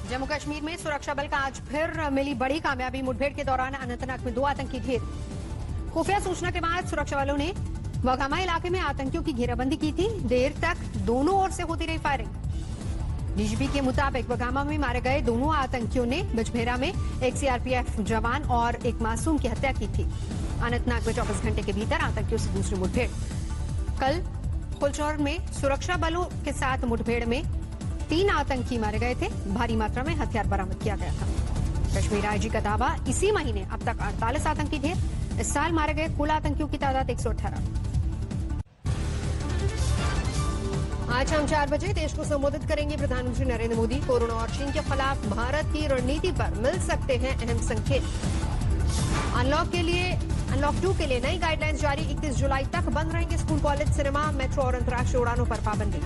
जम्मू कश्मीर में सुरक्षा बल का आज फिर मिली बड़ी कामयाबी। मुठभेड़ के दौरान अनंतनाग में 2 आतंकी ढेर। खुफिया सूचना के बाद सुरक्षा बलों ने वगामा इलाके में आतंकियों की घेराबंदी की थी। देर तक दोनों ओर से होती रही फायरिंग। डीजीपी के मुताबिक वगामा में मारे गए दोनों आतंकियों ने बिजभेरा में एक सीआरपीएफ जवान और एक मासूम की हत्या की थी। अनंतनाग में 24 घंटे के भीतर आतंकियों से दूसरी मुठभेड़। कल खुलचौर में सुरक्षा बलों के साथ मुठभेड़ में 3 आतंकी मारे गए थे। भारी मात्रा में हथियार बरामद किया गया था। कश्मीर आईजी का दावा, इसी महीने अब तक 48 आतंकी थे। इस साल मारे गए कुल आतंकियों की तादाद 118। आज शाम 4 बजे देश को संबोधित करेंगे प्रधानमंत्री नरेंद्र मोदी। कोरोना और चीन के खिलाफ भारत की रणनीति पर मिल सकते हैं अहम संकेत। अनलॉक 2 के लिए नई गाइडलाइंस जारी। 31 जुलाई तक बंद रहेंगे स्कूल, कॉलेज, सिनेमा, मेट्रो और अंतर्राष्ट्रीय उड़ानों पर पाबंदी।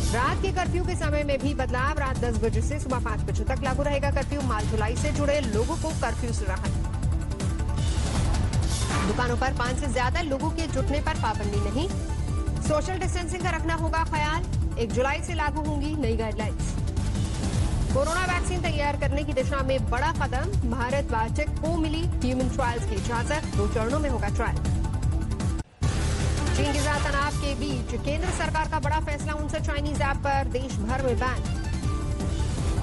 रात के कर्फ्यू के समय में भी बदलाव। रात 10 बजे से सुबह 5 बजे तक लागू रहेगा कर्फ्यू। माल ढुलाई से जुड़े लोगों को कर्फ्यू से राहत। दुकानों पर 5 से ज्यादा लोगों के जुटने पर पाबंदी नहीं। सोशल डिस्टेंसिंग का रखना होगा ख्याल। 1 जुलाई से लागू होंगी नई गाइडलाइंस। कोरोना वैक्सीन तैयार करने की दिशा में बड़ा कदम। भारत बायोटेक को मिली ह्यूमन ट्रायल्स की इजाजत। 2 चरणों में होगा ट्रायल। चीन के साथ तनाव के बीच केंद्र सरकार का बड़ा फैसला। 59 चाइनीज ऐप पर देश भर में बैन।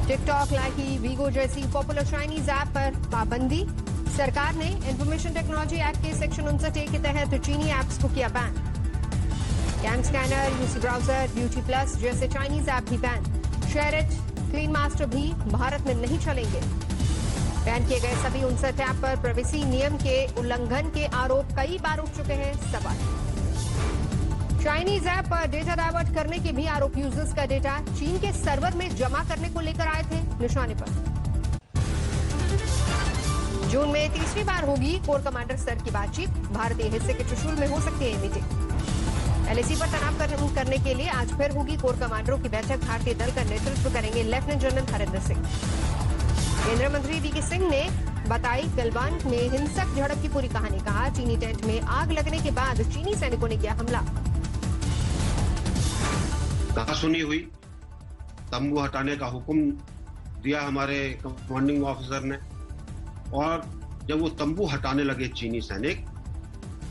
टिकटॉक, लाइकी, वीगो जैसी पॉपुलर चाइनीज ऐप पर पाबंदी। सरकार ने इंफॉर्मेशन टेक्नोलॉजी एक्ट के सेक्शन 59A के तहत चीनी ऐप्स को किया ban. Cam scanner, UC browser, beauty plus जैसे चाइनीज ऐप भी बैन। शेयरिट, क्लीन मास्टर भी भारत में नहीं चलेंगे। बैन किए गए सभी 59 ऐप पर प्राइवेसी नियम के उल्लंघन के आरोप कई बार उठ चुके हैं सवाल। चाइनीज ऐप पर डेटा डाइवर्ट करने के भी आरोप। यूजर्स का डेटा चीन के सर्वर में जमा करने को लेकर आए थे निशाने पर। जून में तीसरी बार होगी कोर कमांडर स्तर की बातचीत। भारतीय हिस्से के त्रिशूल में हो सकती है मीटिंग। एलएसी पर तनाव करने के लिए आज फिर होगी कोर कमांडरों की बैठक। भारतीय दल का नेतृत्व करेंगे लेफ्टिनेंट जनरल हरेंद्र सिंह। केंद्रीय मंत्री वीके सिंह ने बताई गलवान में हिंसक झड़प की पूरी कहानी। कहा, चीनी टेंट में आग लगने के बाद चीनी सैनिकों ने किया हमला। कहा सुनी हुई, तंबू हटाने का हुक्म दिया हमारे कमांडिंग ऑफिसर ने, और जब वो तंबू हटाने लगे चीनी सैनिक,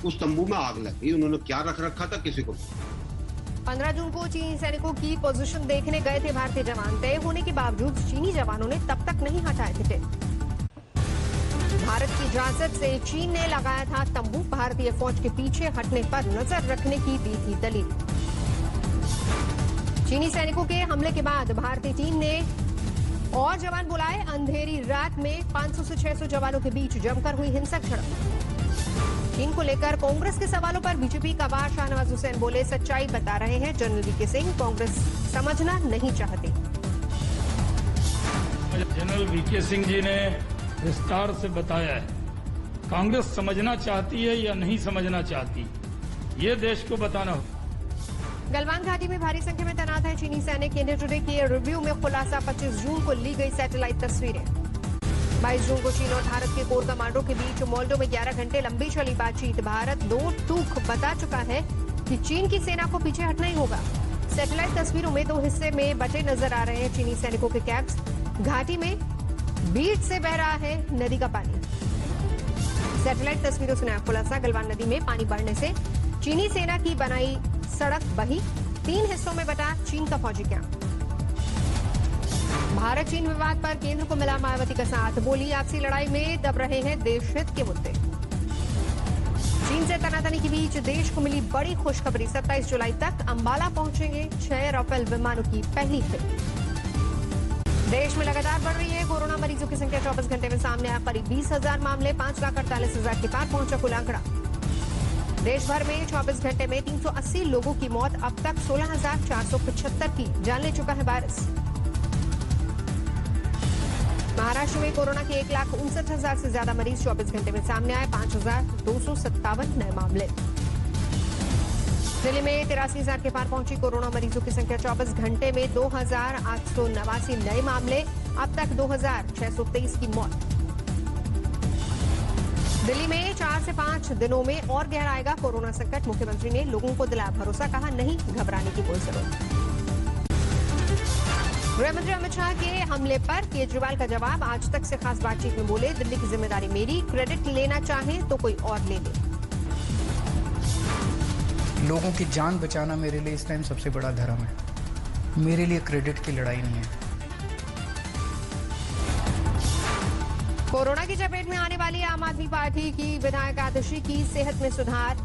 उस तंबू में आग लग गई। उन्होंने क्या रख रखा था किसी को। 15 जून को चीनी सैनिकों की पोजीशन देखने गए थे भारतीय जवान। तय होने के बावजूद चीनी जवानों ने तब तक नहीं हटाए थे टेंट। भारत की इजाजत से चीन ने लगाया था तंबू। भारतीय फौज के पीछे हटने पर नजर रखने की दी थी दलील। चीनी सैनिकों के हमले के बाद भारतीय टीम ने और जवान बुलाए। अंधेरी रात में 500 से 600 जवानों के बीच जमकर हुई हिंसक झड़प। चीन को लेकर कांग्रेस के सवालों पर बीजेपी का वार। शाहनवाज हुसैन बोले, सच्चाई बता रहे हैं जनरल वीके सिंह, कांग्रेस समझना नहीं चाहती। जनरल वीके सिंह जी ने विस्तार से बताया है, कांग्रेस समझना चाहती है या नहीं समझना चाहती, ये देश को बताना होगा। गलवान घाटी में भारी संख्या में तैनात है चीनी सैनिक। इंडिया टुडे के रिव्यू में खुलासा। 25 जून को ली गई सैटेलाइट तस्वीरें। 22 जून को चीन और भारत के कोर कमांडरों के बीच मोल्डो में 11 घंटे लंबी चली बातचीत। भारत 2 टूक बता चुका है कि चीन की सेना को पीछे हटना ही होगा। सैटेलाइट तस्वीरों में 2 हिस्से में बटे नजर आ रहे हैं चीनी सैनिकों के कैंप्स। घाटी में बीट से बह रहा है नदी का पानी। सैटेलाइट तस्वीरों से नया खुलासा। गलवान नदी में पानी बढ़ने से चीनी सेना की बनाई सड़क बही। 3 हिस्सों में बटा चीन का फौजी कैंप। भारत चीन विवाद पर केंद्र को मिला मायावती का साथ। बोली, आपसी लड़ाई में दब रहे हैं देश हित के मुद्दे। चीन से तनातनी के बीच देश को मिली बड़ी खुशखबरी। 27 जुलाई तक अंबाला पहुंचेंगे 6 राफेल विमानों की पहली खेप। देश में लगातार बढ़ रही है कोरोना मरीजों की संख्या। 24 घंटे में सामने आया करीब 20,000 मामले। 5,48,000 के पार पहुंचा कुल आंकड़ा। देश भर में 24 घंटे में 380 लोगों की मौत। अब तक 16,475 की जान ले चुका है वायरस। महाराष्ट्र में कोरोना के 1,59,000 से ज्यादा मरीज 24 घंटे में सामने आए। 5,257 नए मामले। दिल्ली में 83,000 के पार पहुंची कोरोना मरीजों की संख्या। 24 घंटे में 2,889 नए मामले। अब तक 2,623 की मौत। दिल्ली में 4 से 5 दिनों में और गहराएगा कोरोना संकट। मुख्यमंत्री ने लोगों को दिलाया भरोसा। कहा, नहीं घबराने की कोई जरूरत। गृह मंत्री अमित शाह के हमले पर केजरीवाल का जवाब, आज तक से खास बातचीत में बोले, दिल्ली की जिम्मेदारी मेरी, क्रेडिट लेना चाहे तो कोई और ले ले। लोगों की जान बचाना मेरे लिए इस टाइम सबसे बड़ा धर्म है, मेरे लिए क्रेडिट की लड़ाई नहीं है। कोरोना की चपेट में आने वाली आम आदमी पार्टी की विधायक आतिशी की सेहत में सुधार,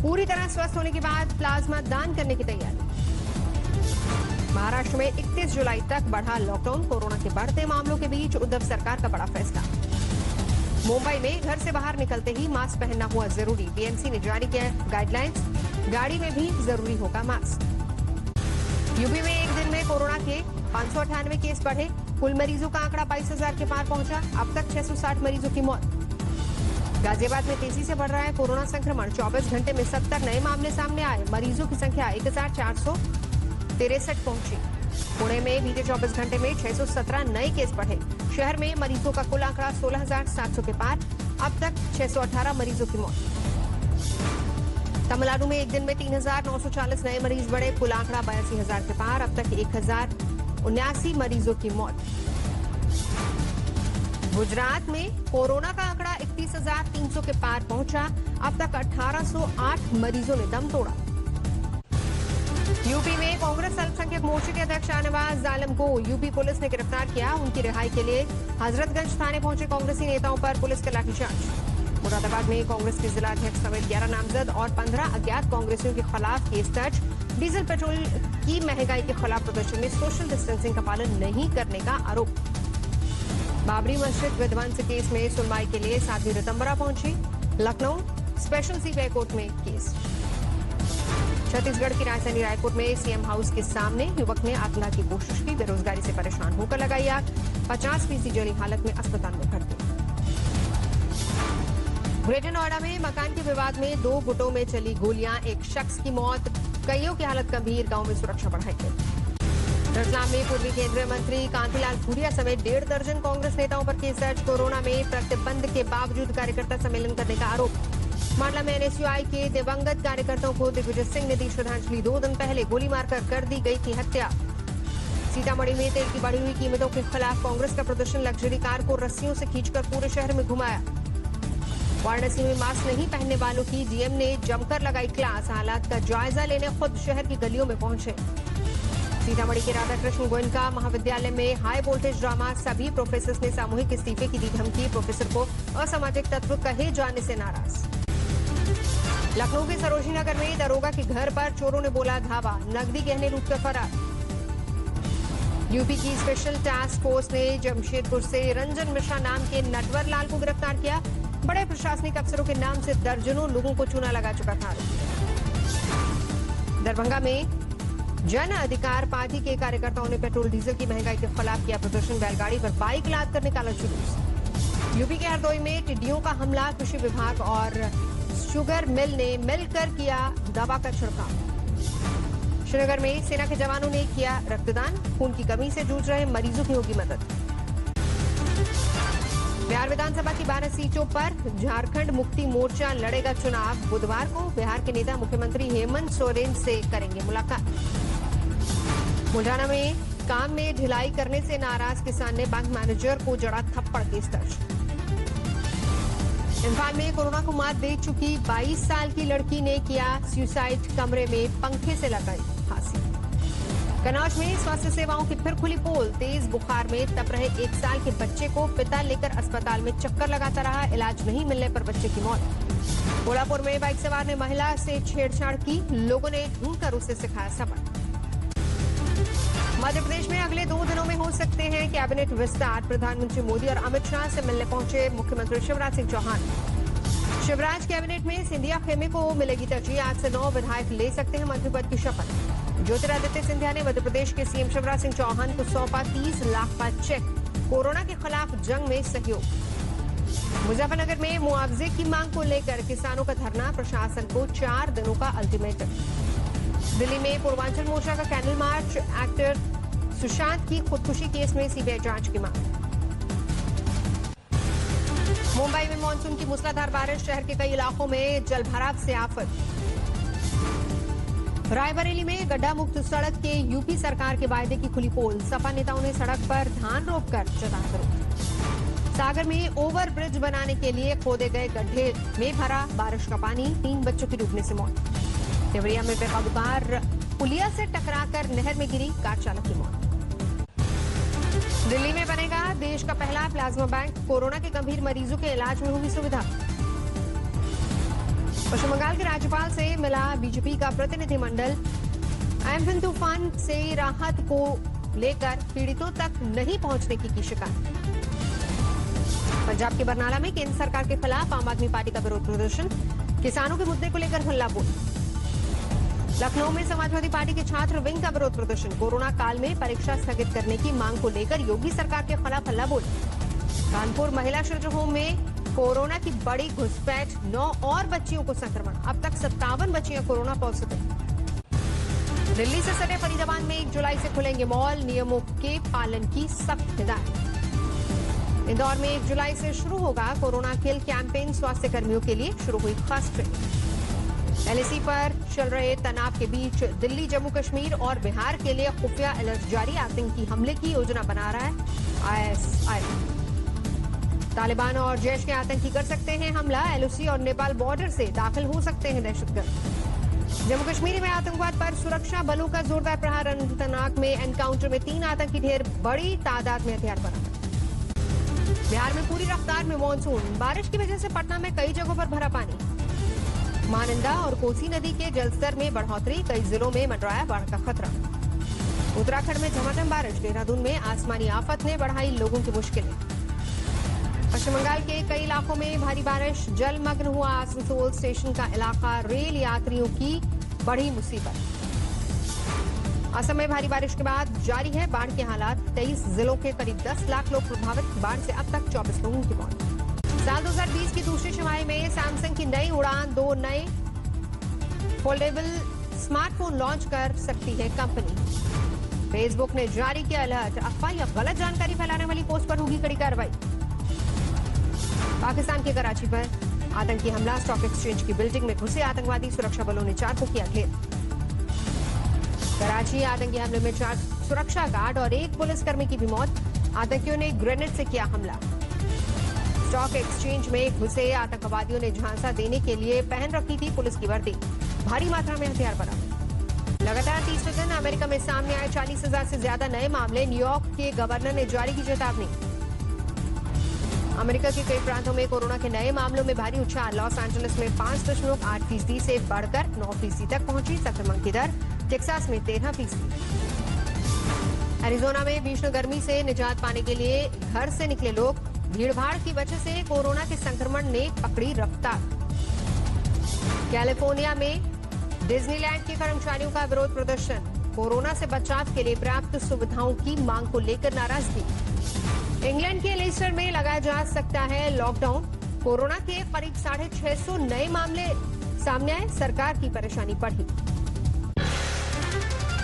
पूरी तरह स्वस्थ होने के बाद प्लाज्मा दान करने की तैयारी। महाराष्ट्र में 31 जुलाई तक बढ़ा लॉकडाउन, कोरोना के बढ़ते मामलों के बीच उद्धव सरकार का बड़ा फैसला। मुंबई में घर से बाहर निकलते ही मास्क पहनना हुआ जरूरी, बीएमसी ने जारी किया गाइडलाइंस, गाड़ी में भी जरूरी होगा मास्क। यूपी में एक दिन में कोरोना के 598 केस बढ़े, कुल मरीजों का आंकड़ा 22,000 के पार पहुंचा, अब तक 660 मरीजों की मौत। गाजियाबाद में तेजी से बढ़ रहा है कोरोना संक्रमण, 24 घंटे में 70 नए मामले सामने आए, मरीजों की संख्या 1463 पहुंची। पुणे में बीते 24 घंटे में 617 नए केस बढ़े, शहर में मरीजों का कुल आंकड़ा 16,700 के पार, अब तक 618 मरीजों की मौत। तमिलनाडु में एक दिन में 3,940 नए मरीज बढ़े, कुल आंकड़ा 82,000 के पार, अब तक 1,079 मरीजों की मौत। गुजरात में कोरोना का आंकड़ा 31,300 के पार पहुंचा, अब तक 1,808 मरीजों ने दम तोड़ा। यूपी में कांग्रेस अल्पसंख्यक मोर्चे के अध्यक्ष शाहनवाज आलम को यूपी पुलिस ने गिरफ्तार किया, उनकी रिहाई के लिए हजरतगंज थाने पहुंचे कांग्रेसी नेताओं पर पुलिस का लाठीचार्ज। मुरादाबाद में कांग्रेस के जिला अध्यक्ष समेत 11 नामजद और 15 अज्ञात कांग्रेसियों के खिलाफ केस दर्ज। डीजल पेट्रोल की महंगाई के खिलाफ प्रदर्शन में सोशल डिस्टेंसिंग का पालन नहीं करने का आरोप। बाबरी मस्जिद विध्वंस केस में सुनवाई के लिए साध्वी रितंबरा पहुंची, लखनऊ स्पेशल सीबीआई कोर्ट में केस। छत्तीसगढ़ की राजधानी रायपुर में सीएम हाउस के सामने युवक ने आत्महत्या की कोशिश की, बेरोजगारी से परेशान होकर लगाई आग, 50% जली हालत में अस्पताल में भर्ती। ग्रेटर नोएडा में मकान के विवाद में 2 गुटों में चली गोलियां, एक शख्स की मौत, कईयों की हालत गंभीर, गांव में सुरक्षा बढ़ाई गई। रतलाम में पूर्वी केंद्रीय मंत्री कांतिलाल भूरिया समेत 1.5 दर्जन कांग्रेस नेताओं पर केस दर्ज। कोरोना में प्रतिबंध के बावजूद कार्यकर्ता सम्मेलन करने का आरोप। मांडला में एनएसयूआई के दिवंगत कार्यकर्ताओं को दिग्विजय सिंह ने दी श्रद्धांजलि, 2 दिन पहले गोली मारकर कर दी गई थी हत्या। सीतामढ़ी में तेल की बढ़ी हुई कीमतों के खिलाफ कांग्रेस का प्रदर्शन, लग्जरी कार को रस्सियों से खींचकर पूरे शहर में घुमाया। वाराणसी में मास्क नहीं पहनने वालों की डीएम ने जमकर लगाई क्लास, हालात का जायजा लेने खुद शहर की गलियों में पहुंचे। सीतामढ़ी के राधाकृष्ण गोयनका महाविद्यालय में हाई वोल्टेज ड्रामा, सभी प्रोफेसर ने सामूहिक इस्तीफे की दी धमकी, प्रोफेसर को असामाजिक तत्व कहे जाने से नाराज। लखनऊ के सरोजनी नगर में दरोगा के घर पर चोरों ने बोला धावा, नकदी गहने लूटकर फरार। यूपी की स्पेशल टास्क फोर्स ने जमशेदपुर से रंजन मिश्रा नाम के नटवर लाल को गिरफ्तार किया, बड़े प्रशासनिक अफसरों के नाम से दर्जनों लोगों को चूना लगा चुका था। दरभंगा में जन अधिकार पार्टी के कार्यकर्ताओं ने पेट्रोल डीजल की महंगाई के खिलाफ किया प्रदर्शन, बैलगाड़ी पर बाइक लाद कर निकाला जुलूस। यूपी के हरदोई में टिड्डियों का हमला, कृषि विभाग और शुगर मिल ने मिलकर किया दवा का छिड़काव। श्रीनगर में सेना के जवानों ने किया रक्तदान, खून की कमी से जूझ रहे मरीजों की होगी मदद। बिहार विधानसभा की 12 सीटों पर झारखंड मुक्ति मोर्चा लड़ेगा चुनाव, बुधवार को बिहार के नेता मुख्यमंत्री हेमंत सोरेन से करेंगे मुलाकात। बुल्ढाना में काम में ढिलाई करने से नाराज किसान ने बैंक मैनेजर को जड़ा थप्पड़, केस दर्ज। इम्फाल में कोरोना को मात दे चुकी 22 साल की लड़की ने किया सुसाइड, कमरे में पंखे से लगाई फांसी। कन्नौज में स्वास्थ्य सेवाओं की फिर खुली पोल, तेज बुखार में तप रहे 1 साल के बच्चे को पिता लेकर अस्पताल में चक्कर लगाता रहा, इलाज नहीं मिलने पर बच्चे की मौत। कोल्हापुर में बाइक सवार ने महिला से छेड़छाड़ की, लोगों ने ढूंढकर उसे सिखाया सबक। मध्य प्रदेश में अगले 2 दिनों में हो सकते हैं कैबिनेट विस्तार, प्रधानमंत्री मोदी और अमित शाह से मिलने पहुंचे मुख्यमंत्री शिवराज सिंह चौहान। शिवराज कैबिनेट में सिंधिया खेमे को मिलेगी तरजीह, आज से 9 विधायक ले सकते हैं मंत्री पद की शपथ। ज्योतिरादित्य सिंधिया ने मध्य प्रदेश के सीएम शिवराज सिंह चौहान को सौंपा 30 लाख का चेक, कोरोना के खिलाफ जंग में सहयोग। मुजफ्फरनगर में मुआवजे की मांग को लेकर किसानों का धरना, प्रशासन को 4 दिनों का अल्टीमेटम। दिल्ली में पूर्वांचल मोर्चा का कैंडल मार्च, एक्टर सुशांत की खुदकुशी केस में सीबीआई जांच की मांग। मुंबई में मानसून की मूसलाधार बारिश, शहर के कई इलाकों में जलभराव से आफत। रायबरेली में गड्ढा मुक्त सड़क के यूपी सरकार के वायदे की खुली पोल। सपा नेताओं ने सड़क पर धान रोपकर जताया विरोध। सागर में ओवर ब्रिज बनाने के लिए खोदे गए गड्ढे में भरा बारिश का पानी, 3 बच्चों की डूबने से मौत। देवरिया में बेकाबू कार पुलिया से टकराकर नहर में गिरी, कार चालक की मौत। दिल्ली में बनेगा देश का पहला प्लाज्मा बैंक, कोरोना के गंभीर मरीजों के इलाज में होगी सुविधा। पश्चिम बंगाल के राज्यपाल से मिला बीजेपी का प्रतिनिधिमंडल। एम्फन तूफान से राहत को लेकर पीड़ितों तक नहीं पहुंचने की शिकायत। पंजाब के बरनाला में केंद्र सरकार के खिलाफ आम आदमी पार्टी का विरोध प्रदर्शन, किसानों के मुद्दे को लेकर हल्ला बोल। लखनऊ में समाजवादी पार्टी के छात्र विंग का विरोध प्रदर्शन, कोरोना काल में परीक्षा स्थगित करने की मांग को लेकर योगी सरकार के खिलाफ हल्ला बोल। कानपुर महिला शेल्टर होम में कोरोना की बड़ी घुसपैठ, 9 और बच्चियों को संक्रमण, अब तक 57 बच्चियां कोरोना पॉजिटिव। दिल्ली से सटे फरीदाबाद में 1 जुलाई से खुलेंगे मॉल, नियमों के पालन की सख्त हिदायत। इंदौर में 1 जुलाई से शुरू होगा कोरोना किल कैंपेन, स्वास्थ्य कर्मियों के लिए शुरू हुई खास ट्रेनिंग। एलएसी पर चल रहे तनाव के बीच दिल्ली, जम्मू कश्मीर और बिहार के लिए खुफिया अलर्ट जारी, आतंकी हमले की योजना बना रहा है आईएसआई। तालिबान और जैश के आतंकी कर सकते हैं हमला, एलओसी और नेपाल बॉर्डर से दाखिल हो सकते हैं दहशतगर्द। जम्मू कश्मीर में आतंकवाद पर सुरक्षा बलों का जोरदार प्रहार, अनंतनाग में एनकाउंटर में 3 आतंकी ढेर, बड़ी तादाद में हथियार बरामद। बिहार में पूरी रफ्तार में मानसून, बारिश की वजह से पटना में कई जगहों पर भरा पानी। महानंदा और कोसी नदी के जलस्तर में बढ़ोतरी, कई जिलों में मंडराया बाढ़ का खतरा। उत्तराखंड में झमाझम बारिश, देहरादून में आसमानी आफत ने बढ़ाई लोगों की मुश्किलें। पश्चिम बंगाल के कई इलाकों में भारी बारिश, जलमग्न हुआ आसनसोल स्टेशन का इलाका, रेल यात्रियों की बड़ी मुसीबत। असम में भारी बारिश के बाद जारी है बाढ़ के हालात, 23 जिलों के करीब 10 लाख लोग प्रभावित, बाढ़ से अब तक 24 लोगों की मौत। साल 2020 की दूसरी छमाही में सैमसंग की नई उड़ान, 2 नए फोल्डेबल स्मार्टफोन लॉन्च कर सकती है कंपनी। फेसबुक ने जारी किया अलर्ट, अफवाह या गलत जानकारी फैलाने वाली पोस्ट पर होगी कड़ी कार्रवाई। पाकिस्तान के कराची पर आतंकी हमला, स्टॉक एक्सचेंज की बिल्डिंग में घुसे आतंकवादी, सुरक्षा बलों ने 4 को किया घेर। कराची आतंकी हमले में 4 सुरक्षा गार्ड और 1 पुलिसकर्मी की भी मौत, आतंकियों ने ग्रेनेड से किया हमला। स्टॉक एक्सचेंज में घुसे आतंकवादियों ने झांसा देने के लिए पहन रखी थी पुलिस की वर्दी, भारी मात्रा में हथियार बरामद। लगातार तीसरे दिन अमेरिका में सामने आए 40,000 से ज्यादा नए मामले, न्यूयॉर्क के गवर्नर ने जारी की चेतावनी। अमेरिका के कई प्रांतों में कोरोना के नए मामलों में भारी उछाल, लॉस एंजलिस में 5.8% से बढ़कर 9% तक पहुंची संक्रमण की दर, टेक्सास में 13%। एरिजोना में भीषण गर्मी से निजात पाने के लिए घर से निकले लोग, भीड़भाड़ की वजह से कोरोना के संक्रमण ने पकड़ी रफ्तार। कैलिफोर्निया में डिज्नीलैंड के कर्मचारियों का विरोध प्रदर्शन, कोरोना से बचाव के लिए पर्याप्त सुविधाओं की मांग को लेकर नाराजगी। इंग्लैंड के लेस्टर में लगाया जा सकता है लॉकडाउन, कोरोना के करीब 650 नए मामले सामने आए, सरकार की परेशानी बढ़ी।